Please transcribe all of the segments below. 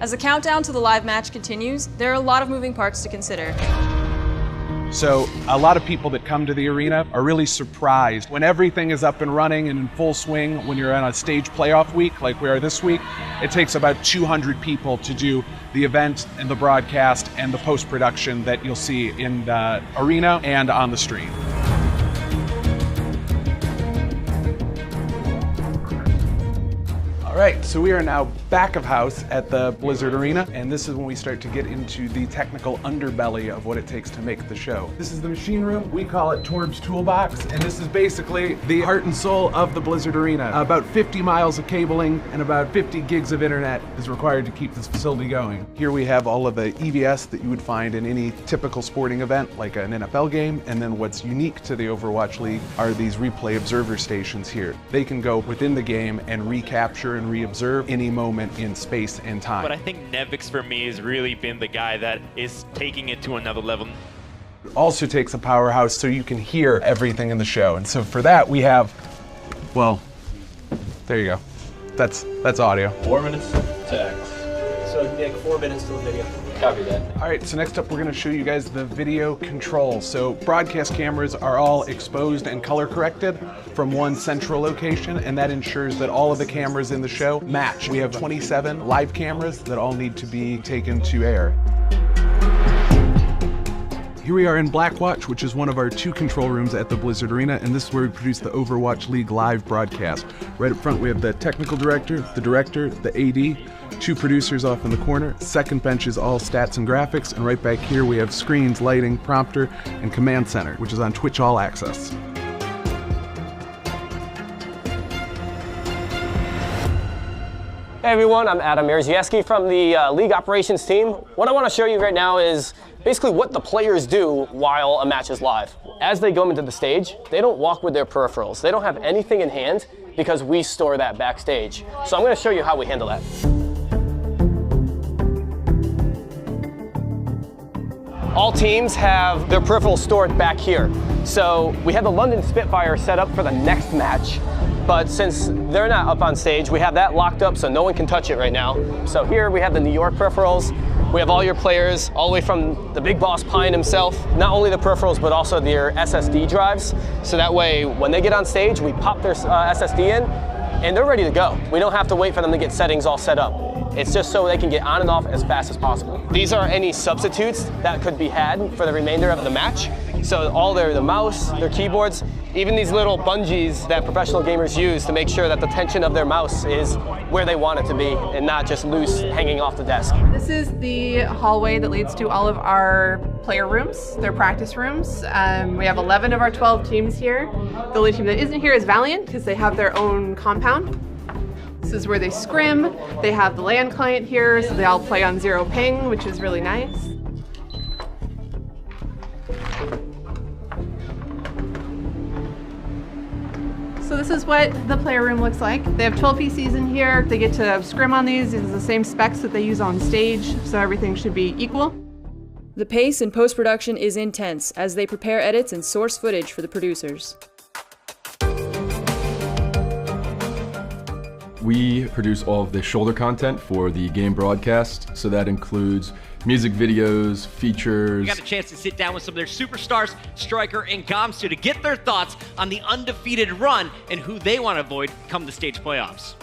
As the countdown to the live match continues, there are a lot of moving parts to consider. So a lot of people that come to the arena are really surprised when everything is up and running and in full swing. When you're on a stage playoff week like we are this week, it takes about 200 people to do the event and the broadcast and the post-production that you'll see in the arena and on the stream. All right, so we are now back of house at the Blizzard Arena, and this is when we start to get into the technical underbelly of what it takes to make the show. This is the machine room. We call it Torb's Toolbox, and this is basically the heart and soul of the Blizzard Arena. About 50 miles of cabling and about 50 gigs of internet is required to keep this facility going. Here we have all of the EVS that you would find in any typical sporting event, like an NFL game, and then what's unique to the Overwatch League are these replay observer stations here. They can go within the game and recapture and re-observe any moment in space and time. But I think Nevix for me has really been the guy that is taking it to another level. It also takes a powerhouse so you can hear everything in the show. And so for that we have, well, there you go. That's audio. 4 minutes to X. So Nick, 4 minutes to the video. Copy that. All right, so next up we're gonna show you guys the video control. So broadcast cameras are all exposed and color corrected from one central location, and that ensures that all of the cameras in the show match. We have 27 live cameras that all need to be taken to air. Here we are in Blackwatch, which is one of our 2 control rooms at the Blizzard Arena, and this is where we produce the Overwatch League live broadcast. Right up front we have the technical director, the AD, 2 producers off in the corner. Second bench is all stats and graphics, and right back here we have screens, lighting, prompter, and command center, which is on Twitch All Access. Hey everyone, I'm Adam Mierzejewski from the League Operations team. What I want to show you right now is basically what the players do while a match is live. As they go into the stage, they don't walk with their peripherals. They don't have anything in hand because we store that backstage. So I'm going to show you how we handle that. All teams have their peripherals stored back here. So we have the London Spitfire set up for the next match. But since they're not up on stage, we have that locked up so no one can touch it right now. So here we have the New York peripherals. We have all your players, all the way from the big boss Pine himself. Not only the peripherals, but also their SSD drives. So that way, when they get on stage, we pop their SSD in, and they're ready to go. We don't have to wait for them to get settings all set up. It's just so they can get on and off as fast as possible. These are any substitutes that could be had for the remainder of the match. So all the mouse, their keyboards, even these little bungees that professional gamers use to make sure that the tension of their mouse is where they want it to be and not just loose hanging off the desk. This is the hallway that leads to all of our player rooms, their practice rooms. We have 11 of our 12 teams here. The only team that isn't here is Valiant because they have their own compound. This is where they scrim. They have the LAN client here, so they all play on 0 ping, which is really nice. So this is what the player room looks like. They have 12 PCs in here. They get to scrim on these. These are the same specs that they use on stage, so everything should be equal. The pace in post-production is intense as they prepare edits and source footage for the producers. We produce all of the shoulder content for the game broadcast, so that includes music videos, features. We got a chance to sit down with some of their superstars, Striker and Gamsu, to get their thoughts on the undefeated run and who they want to avoid come the stage playoffs.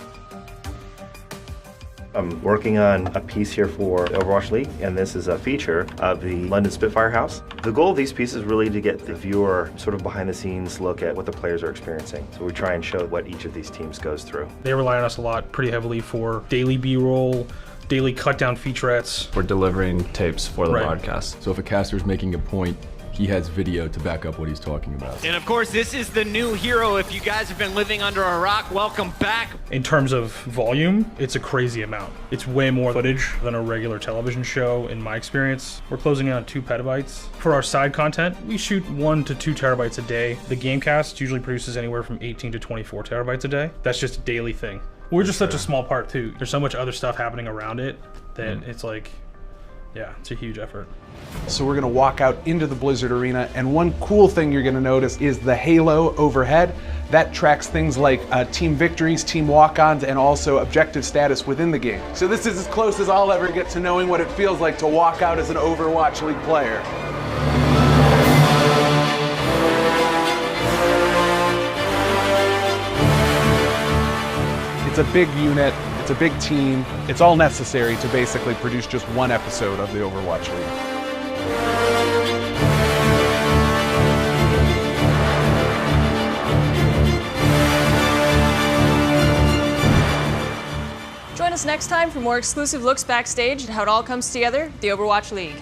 I'm working on a piece here for the Overwatch League, and this is a feature of the London Spitfire house. The goal of these pieces is really to get the viewer sort of behind the scenes look at what the players are experiencing. So we try and show what each of these teams goes through. They rely on us a lot, pretty heavily, for daily B-roll, daily cut-down featurettes. For delivering tapes for the broadcast. So if a caster is making a point, he has video to back up what he's talking about. And of course, this is the new hero. If you guys have been living under a rock, welcome back. In terms of volume, it's a crazy amount. It's way more footage than a regular television show in my experience. We're closing in on 2 petabytes. For our side content, we shoot 1 to 2 terabytes a day. The Gamecast usually produces anywhere from 18 to 24 terabytes a day. That's just a daily thing. We're just such a small part too. There's so much other stuff happening around it that it's like, Yeah, it's a huge effort. So we're gonna walk out into the Blizzard Arena, and one cool thing you're gonna notice is the halo overhead. That tracks things like team victories, team walk-ons, and also objective status within the game. So this is as close as I'll ever get to knowing what it feels like to walk out as an Overwatch League player. It's a big unit, it's a big team, it's all necessary to basically produce just one episode of the Overwatch League. Join us next time for more exclusive looks backstage at how it all comes together, the Overwatch League.